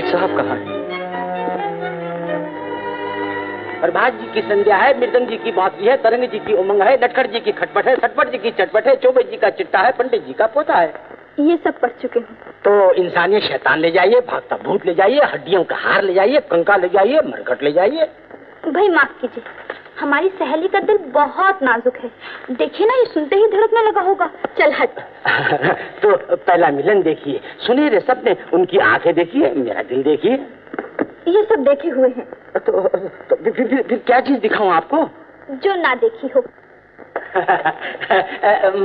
साहब कहाँ है? प्रभात जी की संध्या है, मृदंग जी की बांसुरी है, तरंग जी की उमंग है, नटखट जी की खटपट है, सटपट जी की चटपट है, चौबे जी का चिट्टा है, पंडित जी का पोता है। ये सब पढ़ चुके हूँ। तो इंसानी शैतान ले जाइए, भागता भूत ले जाइए, हड्डियों का हार ले जाइए, कंका ले जाइए, मरघट ले जाइए। भाई माफ कीजिए, हमारी सहेली का दिल बहुत नाजुक है। देखिए ना, ये सुनते ही धड़कने लगा होगा। चल हट। तो पहला मिलन देखिए, सुनहरे सपने, उनकी आंखें देखिए, मेरा दिल देखिए। ये सब देखे हुए हैं। तो फिर क्या चीज दिखाऊं आपको? जो ना देखी हो।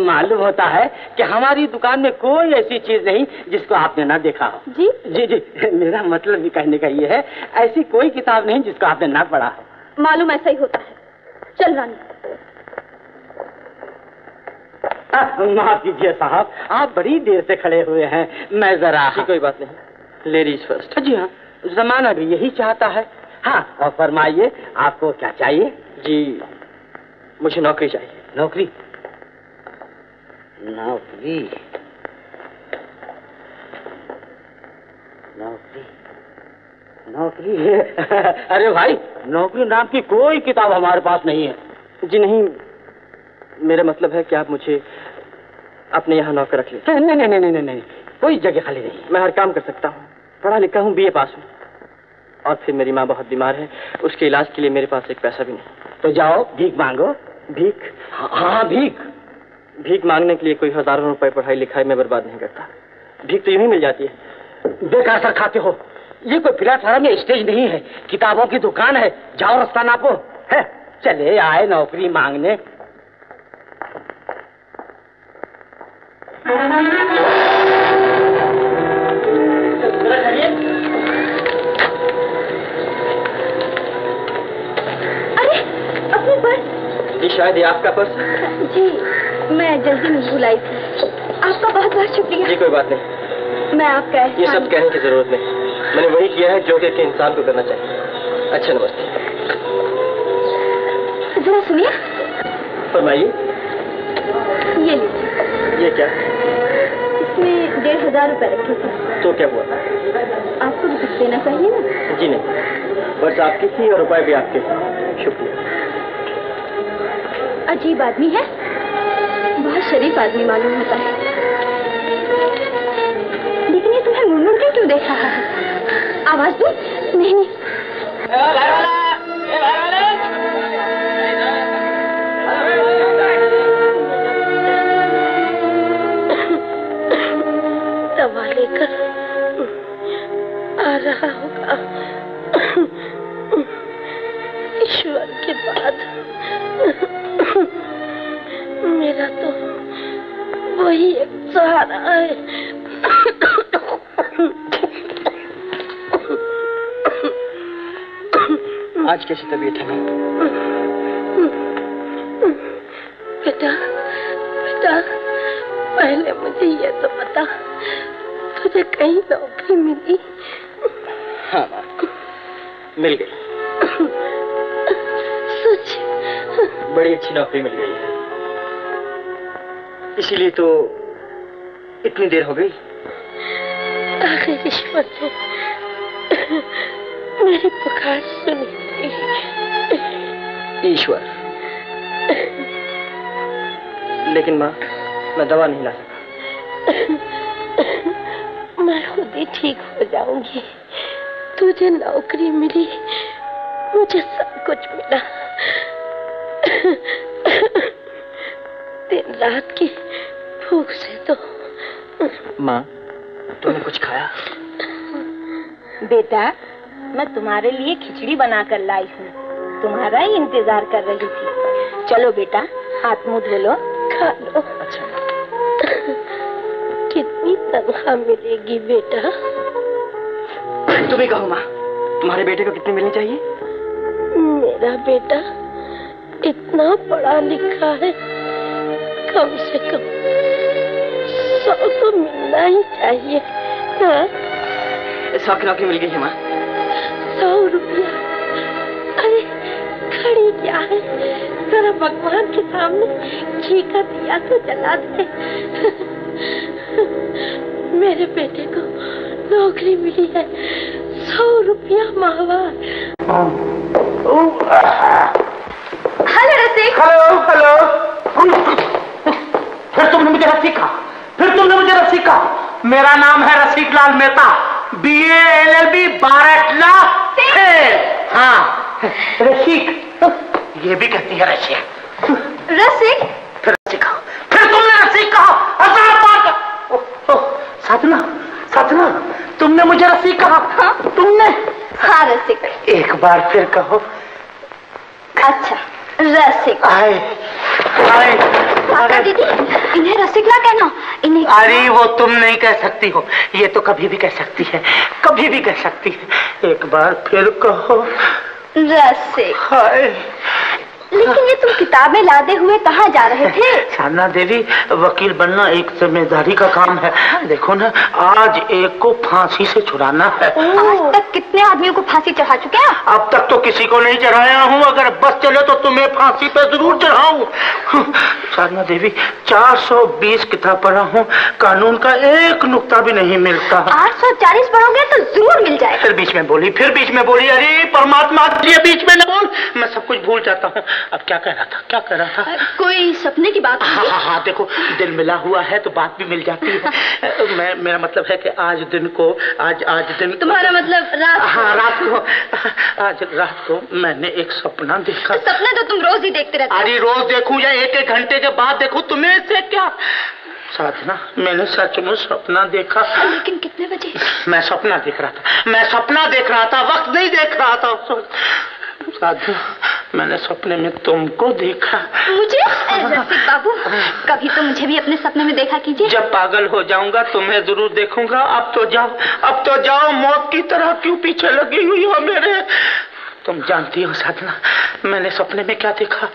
मालूम होता है कि हमारी दुकान में कोई ऐसी चीज नहीं जिसको आपने ना देखा हो। जी जी जी, मेरा मतलब भी कहने का ये है, ऐसी कोई किताब नहीं जिसको आपने ना पढ़ा हो। मालूम ऐसा ही होता है। चल रानी। माफ कीजिए साहब, आप बड़ी देर से खड़े हुए हैं, मैं जरा। कोई बात नहीं, लेडीज फर्स्ट। जी हाँ, जमाना भी यही चाहता है। हाँ, और फरमाइए आपको क्या चाहिए? जी, मुझे नौकरी चाहिए। नौकरी? नौकरी नौकरी नौकरी अरे भाई, नौकरी नाम की कोई किताब हमारे पास नहीं है। जी नहीं, मेरा मतलब है कि आप मुझे अपने यहाँ नौकर रख लीजिए। नहीं नहीं नहीं नहीं नहीं, कोई जगह खाली नहीं। मैं हर काम कर सकता हूँ, पढ़ा लिखा हूँ, BA पास हूँ। और फिर मेरी माँ बहुत बीमार है, उसके इलाज के लिए मेरे पास एक पैसा भी नहीं। तो जाओ भीख मांगो। भीख? हाँ भीख। भीख मांगने के लिए कोई हजारों रुपए पढ़ाई लिखाई में बर्बाद नहीं करता। भीख तो यूं ही मिल जाती है। बेकार सर खाते हो, ये कोई प्लेटफॉर्म या स्टेज नहीं है, किताबों की दुकान है। जाओ रास्ता नापो। है, चले आए नौकरी मांगने। अरे अपनी पर्स। जी शायद ये आपका पर्स? जी, मैं जल्दी में भूल आई थी। आपका बहुत बहुत शुक्रिया। जी कोई बात नहीं, मैं आपका ये सब कहने की जरूरत नहीं, मैंने वही किया है जो कि इंसान को करना चाहिए। अच्छा नमस्ते। जरा सुनिए। फरमाइए। ये लीजिए। ये क्या? इसमें 1500 रुपए रखे थे। तो क्या हुआ? आपको भी कुछ देना चाहिए ना? जी नहीं, बस आपकी थी और रुपए भी आपके। शुक्रिया। अजीब आदमी है, बहुत शरीफ आदमी मालूम होता है, लेकिन ये तुम्हें मुड़ के क्यों देख रहा है? आवाज दो। नहीं नहीं। दवा लेकर आ रहा होगा। ईश्वर के बाद मेरा तो वही एक सहारा है। आज कैसी तबीयत है? बेटा बेटा, पहले मुझे ये तो बता, तुझे कहीं नौकरी मिली? हाँ मिल गई। सच? बड़ी अच्छी नौकरी मिल गई है, इसीलिए तो इतनी देर हो गई। आखिर ईश्वर ने मेरी पुकार सुनी। ईश्वर, लेकिन माँ मैं दवा नहीं ला सका। मैं खुद ही ठीक हो जाऊंगी। तुझे नौकरी मिली, मुझे सब कुछ मिला। दिन रात की भूख से तो। माँ तूने कुछ खाया? बेटा, मैं तुम्हारे लिए खिचड़ी बनाकर लाई हूँ, तुम्हारा ही इंतजार कर रही थी। चलो बेटा, हाथ मुंह धो लो, खा लो। अच्छा। कितनी तनख्वाह मिलेगी बेटा? तुम ही कहो माँ, तुम्हारे बेटे को कितनी मिलनी चाहिए? मेरा बेटा इतना पढ़ा लिखा है, कम से कम 100 तो मिलना ही चाहिए। हाँ? 100 की नौकरी मिल गई है माँ। 100 रुपया? अरे खड़ी क्या है, जरा भगवान के सामने घी का दिया तो जला दे। मेरे बेटे को नौकरी मिली है, 100 रुपया माहवार। हेलो रसिक। Hello hello. फिर तुमने मुझे रसिका, मेरा नाम है रसिक लाल मेहता, BA LLB 12 हाँ रसिक, ये भी कहती है रसिक। रसिक? फिर रसिका, फिर तुमने रसिक कहा, 1000 बार। साधना, तुमने मुझे रसिक कहा? हाँ? तुमने? हाँ रसिक। एक बार फिर कहो। अच्छा रसिक। आए दीदी, इन्हें रसिक ना कहना, इन्हें। अरे वो तुम नहीं कह सकती हो, ये तो कभी भी कह सकती है, कभी भी कह सकती है। एक बार फिर कहो रसिक। हाय। लेकिन ये तुम किताबें लादे हुए कहाँ जा रहे थे? साधना देवी, वकील बनना एक जिम्मेदारी का काम है। देखो ना, आज एक को फांसी से छुड़ाना है। आज तक कितने आदमियों को फांसी चढ़ा चुके हैं? अब तक तो किसी को नहीं चढ़ाया हूँ, अगर बस चले तो तुम्हें फांसी पे जरूर चढ़ाऊं। साधना देवी, 420 किताब पढ़ा हूँ, कानून का एक नुक्ता भी नहीं मिलता। 840 पढ़ोगे तो जरूर मिल जाएगा। फिर बीच में बोली। अरे परमात्मा, ये बीच में न बोल, मैं सब कुछ भूल जाता हूँ। अब क्या कह रहा था? कोई सपने की बात? हाँ, देखो दिल मिला हुआ है तो बात भी मिल जाती है। मेरा मतलब है कि आज दिन तुम्हारा मतलब रात? हाँ, आज रात को मैंने एक सपना देखा। सपना तो तुम रोज ही देखते रहते हो। अरे रोज देखूं या एक घंटे के बाद देखूं, तुम्हें इससे क्या? साधना, मैंने सच में सपना देखा। लेकिन कितने बजे? मैं सपना देख रहा था, वक्त नहीं देख रहा था। साधना, मैंने सपने में तुमको देखा। मुझे? रसिक बाबू, कभी तो मुझे भी अपने सपने में देखा कीजिए। जब पागल हो जाऊंगा तुम्हें जरूर देखूंगा। अब तो जाओ, मौत की तरह क्यों पीछे लगी हुई हो मेरे? तुम जानती हो साधना, मैंने सपने में क्या देखा?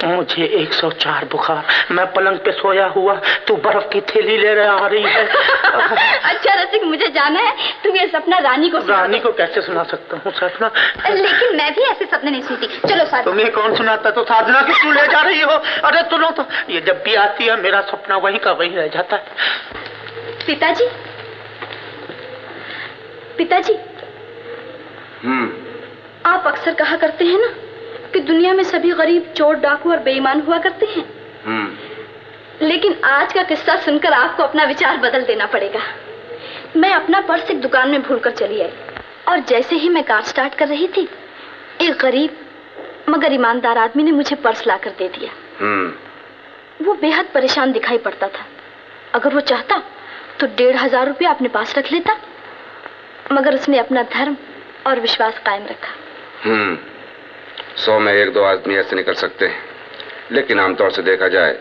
मुझे 104 बुखार, मैं पलंग पे सोया हुआ, तू बर्फ की थैली ले आ रही है। अच्छा रसिक, मुझे जाना है, तुम ये सपना रानी को कैसे सुना सकता हूँ साधना? लेकिन मैं भी ऐसे सपने नहीं सुनती। चलो साधना। तुम्हें कौन सुनाता? तो साधना की क्यों ले जा रही हो? अरे सुनो तो, ये जब भी आती है मेरा सपना वही का वही रह जाता है। पिताजी, आप अक्सर कहा करते हैं ना कि दुनिया में सभी गरीब, चोर, डाकू और बेईमान हुआ करते हैं। लेकिन आज का किस्सा सुनकर आपको अपना विचार बदल देना पड़ेगा। मैं अपना पर्स एक दुकान में भूलकर चली आई और जैसे ही मैं कार स्टार्ट कर रही थी, एक गरीब मगर ईमानदार आदमी ने मुझे पर्स लाकर दे दिया। वो बेहद परेशान दिखाई पड़ता था। अगर वो चाहता तो 1500 रुपया अपने पास रख लेता, मगर उसने अपना धर्म और विश्वास कायम रखा। 100 में 1-2 आदमी ऐसे निकल सकते हैं, लेकिन आमतौर से देखा जाए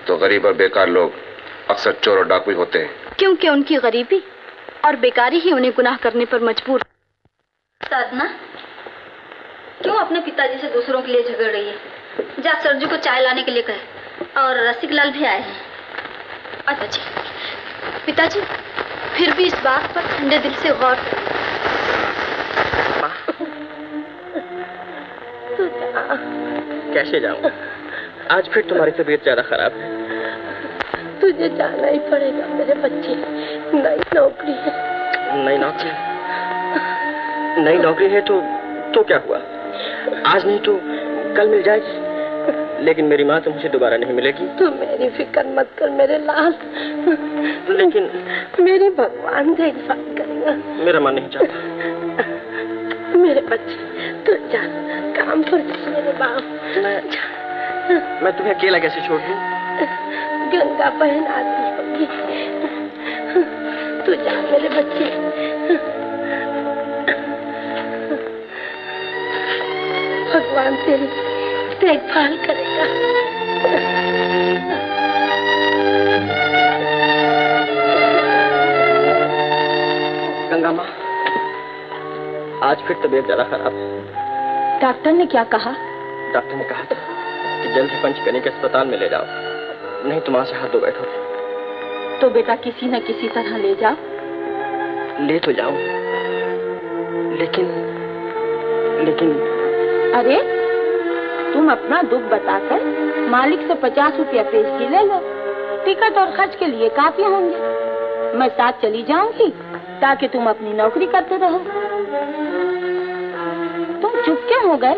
तो गरीब और बेकार लोग अक्सर चोर और डाकू होते हैं, क्योंकि उनकी गरीबी और बेकारी ही उन्हें गुनाह करने पर मजबूर। साधना, क्यों अपने पिताजी से दूसरों के लिए झगड़ रही है? जा सरजू को चाय लाने के लिए कहे। और रसिक लाल भी आए हैं। अच्छा जी। पिताजी, फिर भी इस बात पर ठंडे दिल से गौर करें। कैसे जाऊं? आज फिर तुम्हारी तबीयत ज्यादा खराब है। तुझे जाना ही पड़ेगा मेरे बच्चे, नई नौकरी है। नई नौकरी है तो क्या हुआ? आज नहीं तो कल मिल जाएगी। लेकिन मेरी माँ तो मुझे दोबारा नहीं मिलेगी। तू मेरी फिक्र मत कर मेरे लाल। लेकिन मेरे भगवान देखभाल करेगा। मेरा मन नहीं चाहता। मेरे बच्चे, तू जा काम पर मेरे बाप। मैं तुम्हें अकेला कैसे छोड़ दूं? गंगा बहन आती होगी। तू जा मेरे बच्चे। भगवान तेरी देखभाल करेगा। गंगा माँ, आज फिर तबीयत ज्यादा खराब है। डॉक्टर ने क्या कहा? डॉक्टर ने कहा था कि जल्द ही पंचकनिका अस्पताल में ले जाओ, नहीं तो वहां से हाथ धो बैठोगे। तो बेटा किसी न किसी तरह ले जाओ। ले तो जाऊं, लेकिन अरे तुम अपना दुख बताकर मालिक से 50 रुपया पेशगी ले लो, टिकट और खर्च के लिए काफी होंगे। मैं साथ चली जाऊंगी ताकि तुम अपनी नौकरी करते रहो। तुम चुप क्यों हो गए?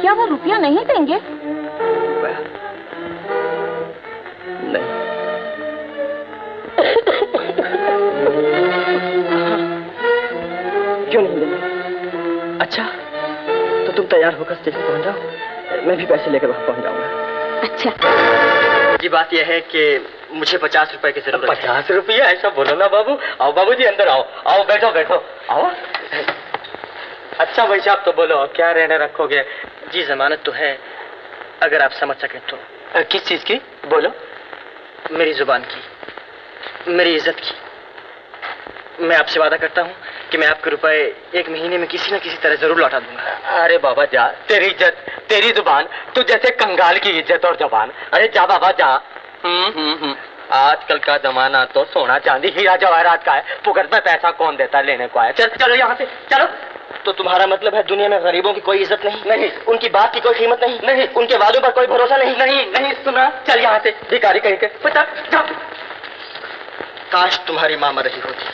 क्या वो रुपया नहीं देंगे? नहीं। क्यों नहीं देंगे? अच्छा, तो तुम तैयार होकर स्टेशन पहुंच जाओ, मैं भी पैसे लेकर वहां पहुंच जाऊंगा। अच्छा। जी बात यह है कि मुझे 50 रुपए की जरूरत है। 50 रुपया? ऐसा बोलो ना बाबू। आओ बाबूजी, अंदर आओ। आओ, बैठो बैठो, आओ। अच्छा भाई साहब, तो बोलो क्या रहने रखोगे? जी जमानत तो है, अगर आप समझ सकें तो। किस चीज की? बोलो। मेरी जुबान की, मेरी इज्जत की। मैं आपसे वादा करता हूँ कि मैं आपके रुपए 1 महीने में किसी न किसी तरह जरूर लौटा दूंगा। अरे बाबा जा, तेरी इज्जत, तेरी जुबान, तू जैसे कंगाल की इज्जत और जुबान। अरे जा बाबा जा। आजकल का जमाना तो सोना चांदी हीरा जवाहरात का है, पुगट में पैसा कौन देता लेने को है। चल चलो यहाँ से, चलो। तो तुम्हारा मतलब है दुनिया में गरीबों की कोई इज्जत नहीं? नहीं। उनकी बात की कोई कीमत नहीं? नहीं। उनके वादों पर कोई भरोसा नहीं? नहीं नहीं, सुना, चल यहाँ से, भिखारी कहीं के, पता जा। काश तुम्हारी माँ मर रही होती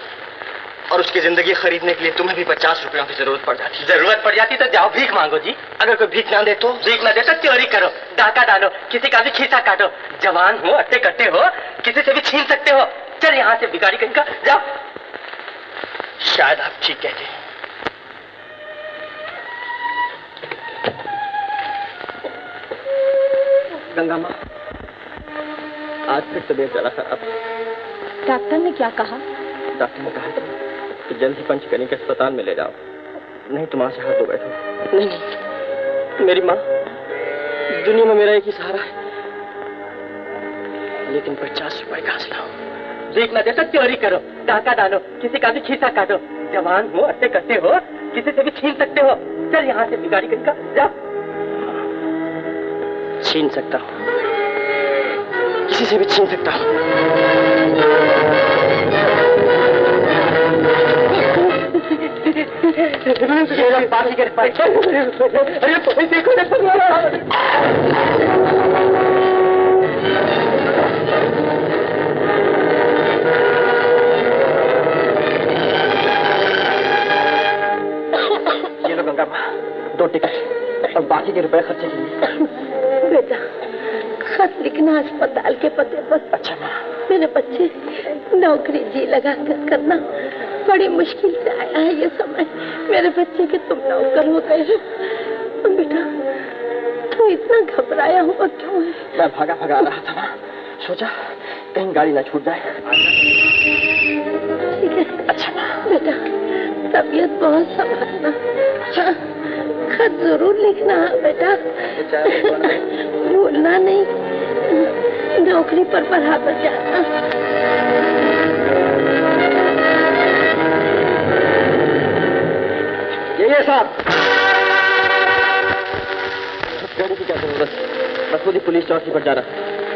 और उसकी जिंदगी खरीदने के लिए तुम्हें भी 50 रुपयों की जरूरत पड़ जाती। जरूरत पड़ जाती तो जाओ भीख मांगो जी। अगर कोई भीख ना दे तो? भीख ना दे तो चोरी करो, डाका डालो, किसी का भी खीसा काटो। जवान हो, अट्टे कट्टे हो, किसी से भी छीन सकते हो। चल यहाँ से, भिखारी कहीं का, जाओ। शायद आप ठीक कहते हैं। गंगा माँ, आज फिर तबीयत ज्यादा खराब है। डॉक्टर ने क्या कहा? डॉक्टर ने कहा था कि जल्द ही पंचकनिका अस्पताल में ले जाओ, नहीं तो वहां से हाथ धो बैठो। नहीं, मेरी माँ, दुनिया में मेरा एक ही सहारा है, लेकिन 50 रुपए कहाँ से लाऊं? भीख ना दे तो चोरी करो, डाका डालो, किसी का भी खीसा काटो। जवान हो, अट्टे कट्टे हो, किसी से भी छीन सकते हो। चल यहाँ से, भिखारी कहीं का, जाओ। छीन सकता हूँ, किसी से भी छीन सकता हूँ। ये बाकी के पैसे, अरे पैसे को ये लो गंगा माँ, 2 टिकट और बाकी के रुपए खर्चे के लिए। बेटा, खत लिखना अस्पताल के पते पर। अच्छा माँ। मेरे बच्चे, नौकरी जी लगा कर करना बड़ी मुश्किल से आया है ये समय। मेरे बच्चे के तुम नौकर हो गए हो। बेटा, तू इतना घबराया हुआ क्यों है? मैं भागा भगा रहा था माँ, सोचा कहीं गाड़ी ना छूट जाए। ठीक है। अच्छा माँ। बेटा, तबीयत बहुत संभालना। खत जरूर लिखना बेटा, भूलना नहीं। नौकरी पर बराबर जाना। ये साहब, गाड़ी की क्या जरूरत? मैं खुद ही पुलिस चौकी पर जा रहा।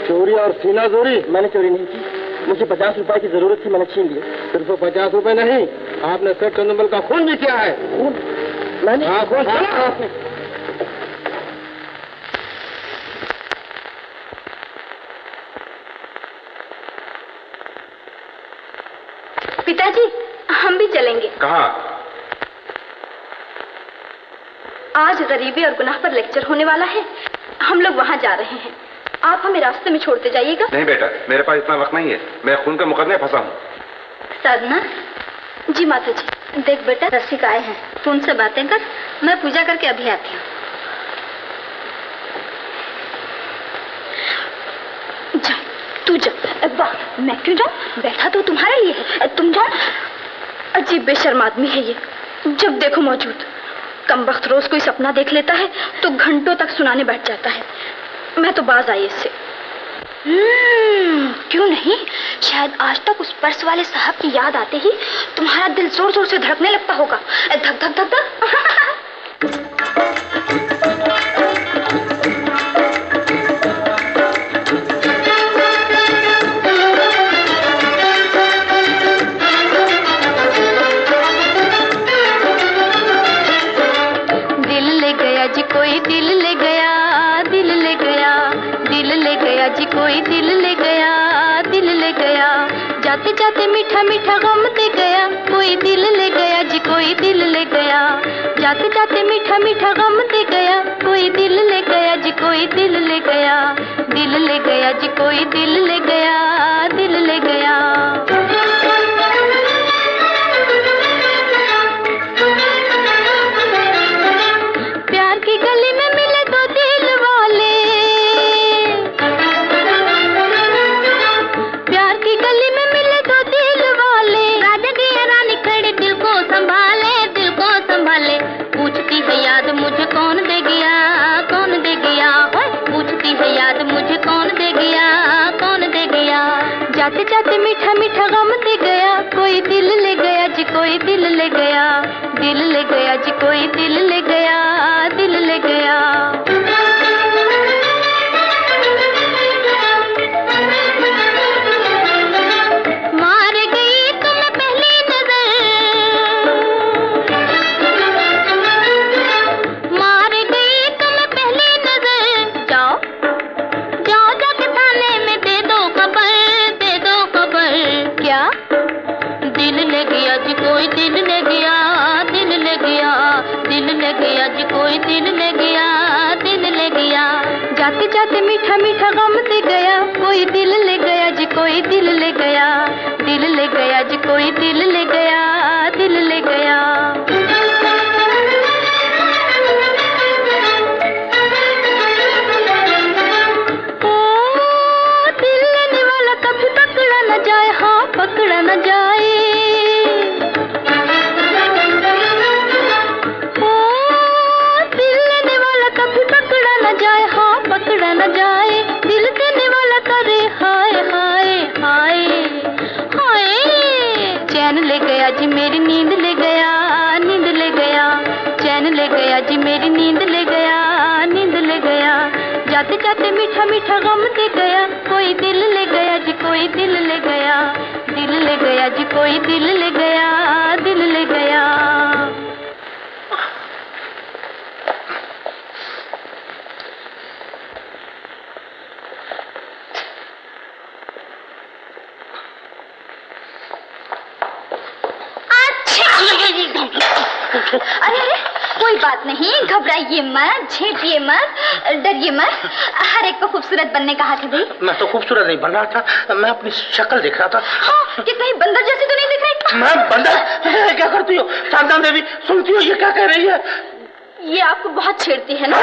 चोरी और सीना जोरी? मैंने चोरी नहीं की, मुझे 50 रुपए की जरूरत थी, मैंने छीन लिए। सिर्फ 50 रुपए नहीं, आपने सेठ चंदमल का खून भी किया है। खून? मैंने? हाँ, खून किया आपने। पिताजी, हम भी चलेंगे। कहाँ? आज गरीबी और गुनाह पर लेक्चर होने वाला है, हम लोग वहाँ जा रहे हैं। आप हमें रास्ते में छोड़ते जाइएगा। नहीं बेटा, मेरे पास इतना वक्त नहीं है, मैं खून के मुकदमे फंसा हूँ। साधना जी। माता जी, देख बेटा, रसिक आए हैं, तू उनसे बातें कर, मैं पूजा करके अभी आती हूँ। जा, तू जा। वाह, मैं क्यों जाऊँ? बैठा तो तुम्हारे लिए है, तुम जाओ। अजीब बेशर्म आदमी है ये, जब देखो मौजूद। कम वक्त रोज कोई सपना देख लेता है तो घंटों तक सुनाने बैठ जाता है। मैं तो बाज आई इससे। क्यों नहीं, शायद आज तक उस पर्स वाले साहब की याद आते ही तुम्हारा दिल जोर जोर से धड़कने लगता होगा। धक धक धक धक। दिल ले गया जी कोई, दिल ले गया, दिल ले गया, दिल ले गया जी कोई, दिल ले गया, दिल ले गया। जाते जाते मीठा मीठा गम दे गया, कोई दिल ले गया जी कोई, दिल ले गया। जाते जाते मीठा मीठा गम दे गया, कोई दिल ले गया जी कोई, दिल ले गया। दिल ले गया जी कोई, दिल ले गया, दिल ले गया। प्यार की गली में मिले दो दिल वाले, प्यार की गली में मिले दो दिल वाले। राजा की रानी खड़े दिल को संभाले, दिल को संभाले। पूछती है याद मुझे कौन दे गया, कौन दे गया। पूछती है याद मुझे कौन दे गया, कौन दे गया। जाते जाते मीठा मीठा गम दे गया, कोई दिल ले गया जी कोई, दिल ले गया। दिल ले गया जी कोई, दिल ले गया, दिल ले गया। मार गई तुम्हें पहली नजर, मार गई तुम्हें पहली नजर। जाओ जाओ जाके थाने में दे दो खबर, दे दो खबर। क्या दिल ले गया जी कोई, दिल ले गया, दिल ले गया। दिल ले गया जी कोई, दिल ले गया, दिल ले गया। जाते जाते मीठा मीठा गम दे गया, कोई दिल ले गया जी कोई, दिल ले गया। दिल ले गया जी कोई, दिल ले गया, दिल ले गया। ओ दिल लेने वाला कभी पकड़ा न जाए, हाँ पकड़ा न जाए। पकड़ा न जाए, दिल देने वाला करे हाय हाय हाय हाय। चैन ले गया जी मेरी, नींद ले गया, नींद ले गया। चैन ले गया जी मेरी, नींद ले गया, नींद ले गया। जाते जाते मीठा मीठा गम दे गया, कोई दिल ले गया जी कोई, दिल ले गया। दिल ले गया जी कोई, दिल ले गया, दिल ले गया। अरे अरे कोई बात नहीं, घबराइए मत, झेंटिए मत, डरिए मत। हर एक को खूबसूरत बनने का हक है भाई। मैं तो खूबसूरत नहीं बन रहा था, मैं अपनी शक्ल देख रहा था। हाँ, कि कहीं बंदर जैसी तो नहीं दिख रही? मैं बंदर? क्या करती हो साधना देवी, सुनती हो ये क्या कह रही है? ये आपको बहुत छेड़ती है ना?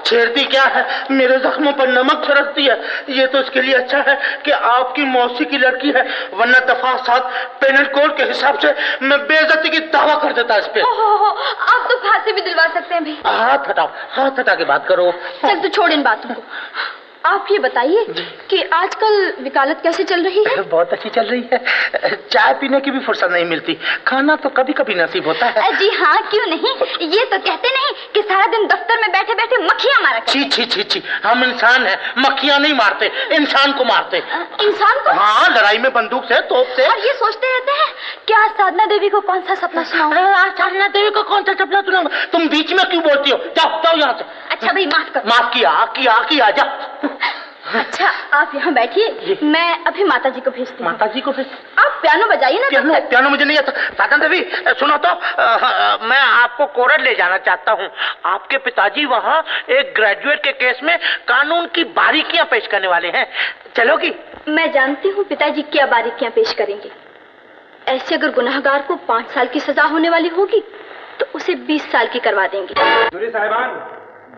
छेड़ती क्या है, मेरे जख्मों पर नमक छिड़कती है। ये तो इसके लिए अच्छा है कि आपकी मौसी की लड़की है, वरना दफा 7 पेनल कोड के हिसाब से मैं बेइज्जती की दावा कर देता इस पे। हो, आप तो फांसी भी दिलवा सकते हैं भाई। हाथ हटाओ, हाथ हटा के बात करो। चल तो छोड़ इन बातों को। आप ये बताइए कि आजकल वकालत कैसे चल रही है? बहुत अच्छी चल रही है, चाय पीने की भी फुर्सत नहीं मिलती, खाना तो कभी कभी नसीब होता है। जी हाँ, क्यों नहीं। ये तो कहते नहीं कि सारा दिन दफ्तर में बैठे बैठे मक्खियाँ मारा। छी छी छी छी, हम इंसान हैं, मक्खियाँ नहीं मारते, इंसान को मारते। इंसान को? हाँ, लड़ाई में बंदूक से, तोप से। और ये सोचते रहते हैं कि आज साधना देवी को कौन सा सपना सुनाऊं? आज साधना देवी को कौन सा सपना सुनाऊं? तुम बीच में क्यों बोलती हो? जाओ जाओ यहाँ से। अच्छा भाई माफ कर। माफ किया जा। अच्छा आप यहाँ बैठिए, मैं अभी माता जी को भेजती हूँ। माता जी को भेज? आप पियानो बजाइए ना। पियानो मुझे नहीं आता। साधना देवी सुनो तो, मैं आपको कोरट ले जाना चाहता हूँ। आपके पिताजी वहाँ एक ग्रेजुएट के केस में कानून की बारीकियाँ पेश करने वाले हैं, चलोगी? मैं जानती हूँ पिताजी क्या बारीकियाँ पेश करेंगे। ऐसे अगर गुनाहगार को 5 साल की सजा होने वाली होगी तो उसे 20 साल की करवा देंगे। जूरी साहिबान,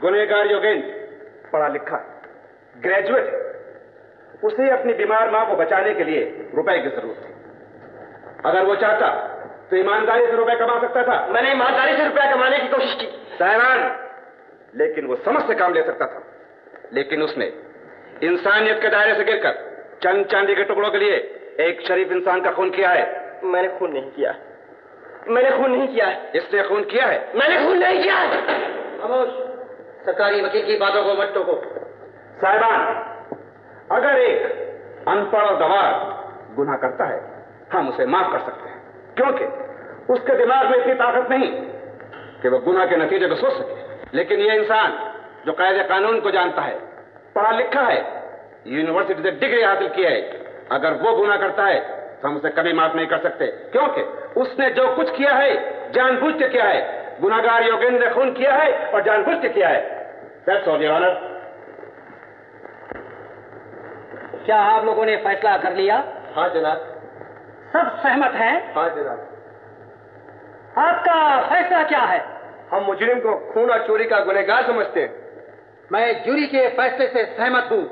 गुनहगार योगेंद्र पढ़ा लिखा ग्रेजुएट, उसे अपनी बीमार मां को बचाने के लिए रुपए की जरूरत थी। अगर वो चाहता तो ईमानदारी से रुपए कमा सकता था। मैंने ईमानदारी से रुपया कमाने की कोशिश की साहिबान, लेकिन वो समझ से काम ले सकता था। लेकिन उसने इंसानियत के दायरे से गिरकर चंद चांदी के टुकड़ों के लिए एक शरीफ इंसान का खून किया है। मैंने खून नहीं किया, मैंने खून नहीं किया है। इसने खून किया है। मैंने खून नहीं किया है। खामोश, सरकारी वकील की बातों को मत टोको। साहिबान, अगर एक अनपढ़ और गवार गुनाह करता है, हम उसे माफ कर सकते हैं, क्योंकि उसके दिमाग में इतनी ताकत नहीं कि वह गुनाह के नतीजे को सोच सके। लेकिन यह इंसान जो कायदे कानून को जानता है, पढ़ा लिखा है, यूनिवर्सिटी से डिग्री हासिल की है, अगर वो गुनाह करता है तो हम उसे कभी माफ नहीं कर सकते, क्योंकि उसने जो कुछ किया है जानबूझ के किया है। गुनाहगार योगेंद्र ने खून किया है और जानबूझ के किया है। That's all your honour. क्या आप लोगों ने फैसला कर लिया? हाँ जनाब। सब सहमत हैं? हाँ जनाब। आपका फैसला क्या है? हम मुजरिम को खून और चोरी का गुनहगार समझते हैं। मैं जूरी के फैसले से सहमत हूँ।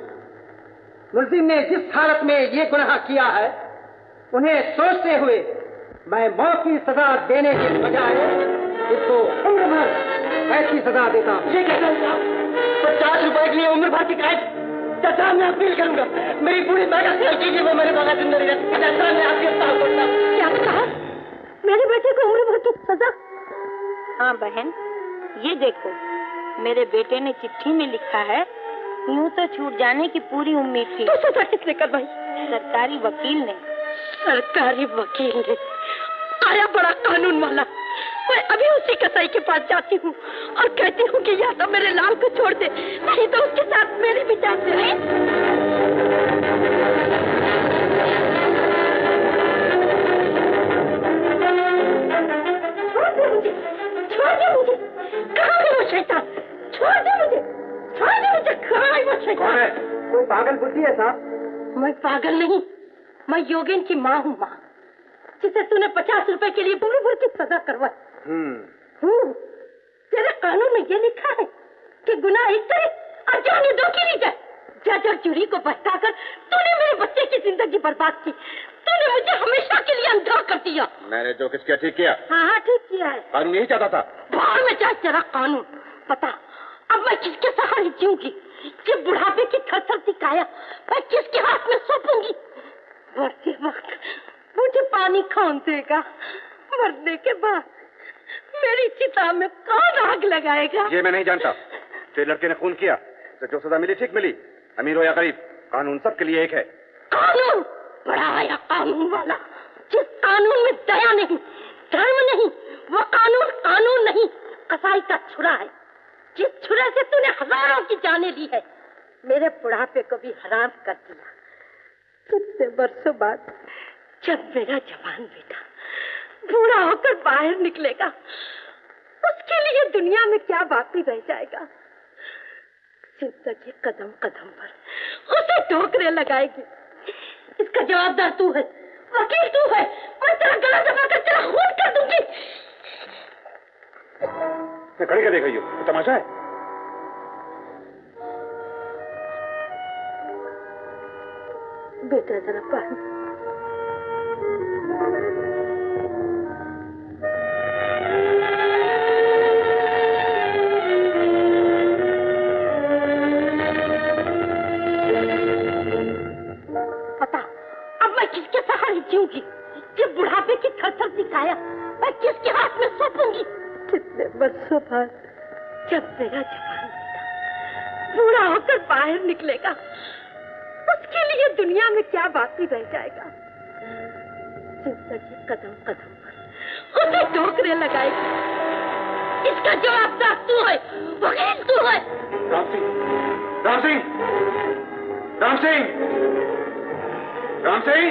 मुलजिम ने जिस हालत में ये गुनाह किया है, उन्हें सोचते हुए मैं मौत की सजा देने के बजाय इसको उम्र भर कैद की सजा देता हूँ। ये कहना 50 रुपए के लिए उम्र भर की कैद? चाचा, मैं अपील करूंगा, मेरी पूरी ताकत से कीजिए, वो मेरे बगैर जिंदा नहीं रह। चाचा, मैं आपके साथ करता हूँ। क्या कहा? मेरे बेटे को उम्र भर की सजा? हाँ बहन, ये देखो, मेरे बेटे ने चिट्ठी में लिखा है, यूं तो छूट जाने की पूरी उम्मीद थी। तो सजा किसने करवाई? सरकारी वकील ने। सरकारी वकील ने? आया बड़ा कानून वाला। मैं अभी उसी कसाई के पास जाती हूँ और कहती हूँ कि या तो मेरे लाल को छोड़ दे, नहीं तो उसके साथ मेरी भी जान से रहे। छोड़ दे मुझे, छोड़ दे मुझे। कहाँ है वो शैतान? छोड़ दे मुझे, छोड़ दे मुझे। कहाँ है वो शैतान? कौन है? कोई पागल बुद्धि है साहब? मैं पागल नहीं, मैं योगेन की माँ हूँ। माँ जिसे तूने 50 रुपए के लिए उम्र भर की सजा करवाई। तेरे कानून में ये लिखा है कि गुनाह एक करे और जाने दो की नहीं जाए। जज और जूरी को बहकाकर तूने मेरे बच्चे की जिंदगी बर्बाद की। तूने मुझे हमेशा के लिए अंधा कर दिया। मैंने जो कुछ किया ठीक किया। हाँ ठीक किया है। कानून यही चाहता था। बाहर में जाए तेरा कानून। पता अब मैं किसके सहारे जीऊंगी? कि बुढ़ापे की थरथरती काया मैं किसके हाथ में सौंपूंगी? मरते वक्त मुझे पानी कौन देगा? मरने के बाद मेरी चिता में कौन आग लगाएगा? ये मैं नहीं जानता। तेरे लड़के ने खून किया तो जो सजा मिली ठीक मिली, अमीर हो या गरीब, कानून सबके लिए एक है। कानून? बड़ा आया कानून वाला। जिस कानून में दया नहीं, धर्म नहीं, वो कानून कानून नहीं, कसाई का छुरा है। जिस छुरे से तूने हजारों की जानें ली है, मेरे बुढ़ापे को भी हराम कर दिया। कितने वर्षों बाद जब मेरा जवान बेटा बूढ़ा होकर बाहर निकलेगा, उसके लिए दुनिया में क्या बाकी रह जाएगा? जिंदगी कदम कदम पर उसे ठोकरें लगाएगी। इसका जवाबदार तू है, वकील तू है। मैं तेरा गला दबाकर तेरा खून कर दूंगी। खड़ी कर देख रही हो, तमाशा है। बेटा जरा पानी। पता अब मैं किसके सहारे जीऊंगी? कि बुढ़ापे की थरथर दिखाया मैं किसके हाथ में सौंपूंगी? कितने वर्षों बाद जब मेरा जवान बेटा बूढ़ा होकर बाहर निकलेगा, उसके लिए दुनिया में क्या बाकी रह जाएगा? जिंदगी कदम कदम पर उसे ठोकरें लगाएगी। इसका जवाबदार तू है, वकील तू है। राम सिंह, राम सिंह, राम सिंह, राम सिंह,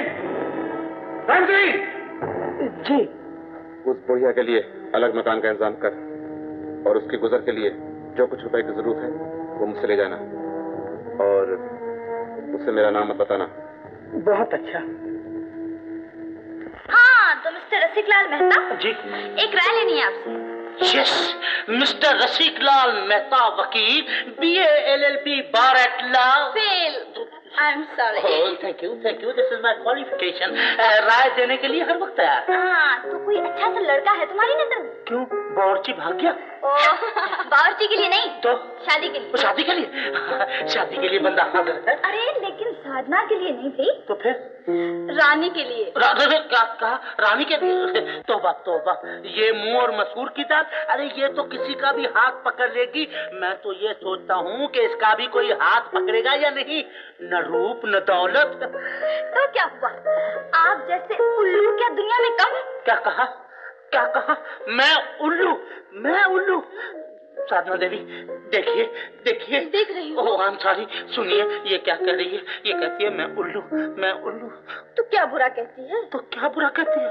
राम सिंह। जी। उस बुढ़िया के लिए अलग मकान का इंतजाम कर और उसके गुजर के लिए जो कुछ रुपए की जरूरत है वो मुझसे ले जाना और उससे मेरा नाम मत बताना। बहुत अच्छा। हाँ, तो मिस्टर रसिकलाल मेहता जी, एक राय लेनी है आपसे। यस, मिस्टर रसिकलाल मेहता वकील, BA LLB bar at law. Fail. I am sorry. Thank you, this is my qualification. राय देने के लिए हर वक्त तैयार। हाँ, तो कोई अच्छा सा लड़का है तुम्हारी नजर में? क्यों, बावर्ची भाग गया? बावर्ची के लिए नहीं, तो शादी के लिए। शादी के लिए? शादी के लिए बंदा हाजिर है। अरे लेकिन साधना के लिए नहीं भाई। तो फिर? रानी के लिए। क्या कहा? रानी के लिए? तौबा तौबा, ये मुंह और मसूर की दाल। अरे ये तो किसी का भी हाथ पकड़ लेगी। मैं तो ये सोचता हूँ कि इसका भी कोई हाथ पकड़ेगा या नहीं। न रूप न दौलत। तो क्या हुआ, आप जैसे उल्लू क्या दुनिया में कम? क्या कहा? क्या कहा? मैं उल्लू? साधना देवी, देखिए देखिए। देख रही हूँ। ओह, सॉरी। सुनिए, ये क्या कह रही है? ये कहती है मैं उल्लू। तो क्या बुरा कहती है? तो क्या बुरा कहती है?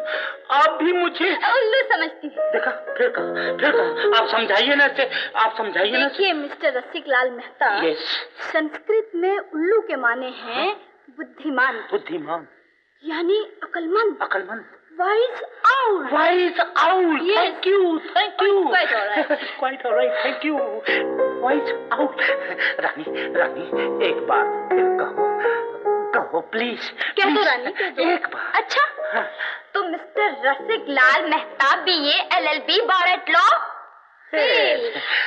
आप भी मुझे उल्लू समझती है। देखा, फिर कहा। आप समझाइए ना इसे, आप समझाइए ना। देखिए मिस्टर रसिकलाल मेहता, संस्कृत में उल्लू के माने हैं बुद्धिमान, यानी अकलमंद। Wise owl. Yes. Thank you. Quite all right. Quite all right. Thank you. Wise owl. रानी, एक बार फिर कहो प्लीज। क्या तो रानी, कह दो। एक बार। अच्छा, हाँ। तो mister Rasiklal Mehta BA LLB bar at law fail.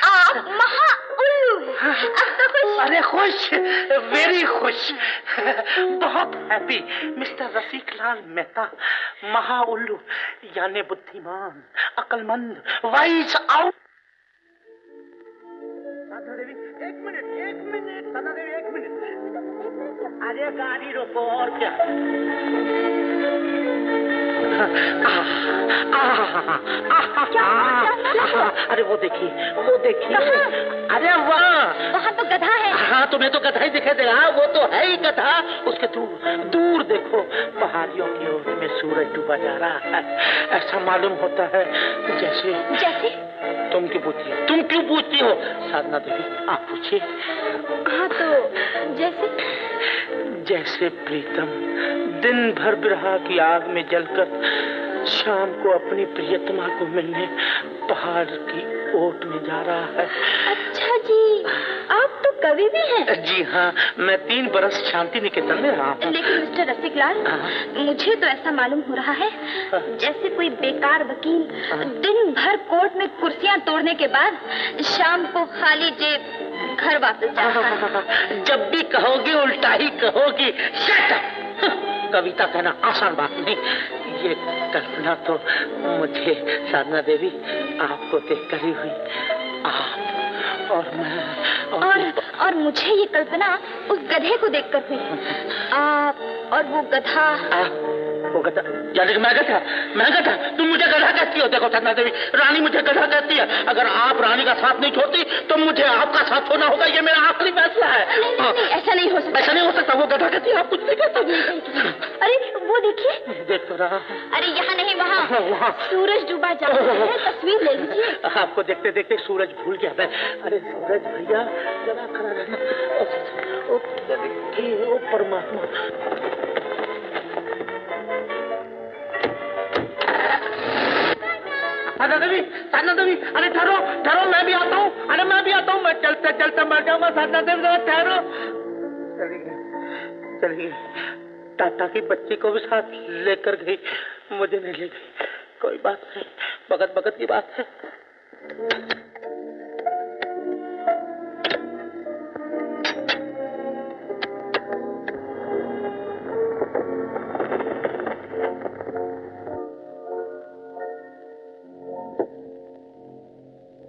आप महा उल्लू हैं। अब तो खुश? अरे खुश, वेरी खुश, बहुत हैप्पी। मिस्टर रसिकलाल मेहता महा उल्लू यानी बुद्धिमान, अकलमंद, वाइज आउट। साधना देवी एक मिनट। साधना देवी एक मिनट। अरे गाड़ी रोको, और क्या? अरे वो देखिए। अरे वाह, वहाँ तो गधा है। हाँ, तुम्हें तो गधा ही दिखाई देगा। वो तो है ही गधा। उसके दूर देखो, पहाड़ियों की ओर में सूरज डूबा जा रहा है। ऐसा मालूम होता है जैसे तुम क्यों पूछती हो? साधना देवी, आप पूछिए। हाँ, तो जैसे प्रीतम दिन भर बिरहा की आग में जलकर शाम को अपनी प्रियतमा को मिलने पहाड़ की ओट में जा रहा है। अच्छा जी, आप तो कवि भी हैं? जी हाँ, मैं 3 बरस शांति निकेतन में रहा हूँ। लेकिन मिस्टर रसिकलाल, मुझे तो ऐसा मालूम हो रहा है जैसे कोई बेकार वकील दिन भर कोर्ट में कुर्सियाँ तोड़ने के बाद शाम को खाली जेब घर वापस जाता है। जब भी कहोगी उल्टा ही कहोगी। Shut up! कविता कहना आसान बात नहीं। ये कल्पना तो मुझे साधना देवी आपको देखकर ही हुई। आप और मैं और मुझे ये कल्पना उस गधे को देखकर हुई। आप और वो गधा। यानी कि मैं गधा? तुम मुझे गधा कहती हो? देखो साधना देवी, रानी मुझे गधा कहती है। अगर आप रानी का साथ नहीं छोड़ती तो मुझे आपका साथ होना होगा। ये मेरा आखिरी फैसला है। नहीं, ऐसा नहीं हो सकता। वो गधा कहती है, आप कुछ नहीं कहते। अरे वो देखिए। देख तो रहा। अरे यहाँ नहीं, वहाँ सूरज डूबा जा रहा है। तस्वीर ले लीजिए। आपको देखते देखते सूरज भूल गया मैं। अरे सूरज भैया, जरा खड़ा रहना। ओ परमात्मा। साधना देवी, अरे ठहरो, मैं भी आता हूँ। मैं चलते मर जाऊंगा। साधना देवी, ठहरो। चली गई। टाटा की बच्ची को भी साथ लेकर गई, मुझे नहीं ले गई। कोई बात नहीं, बगत की बात है।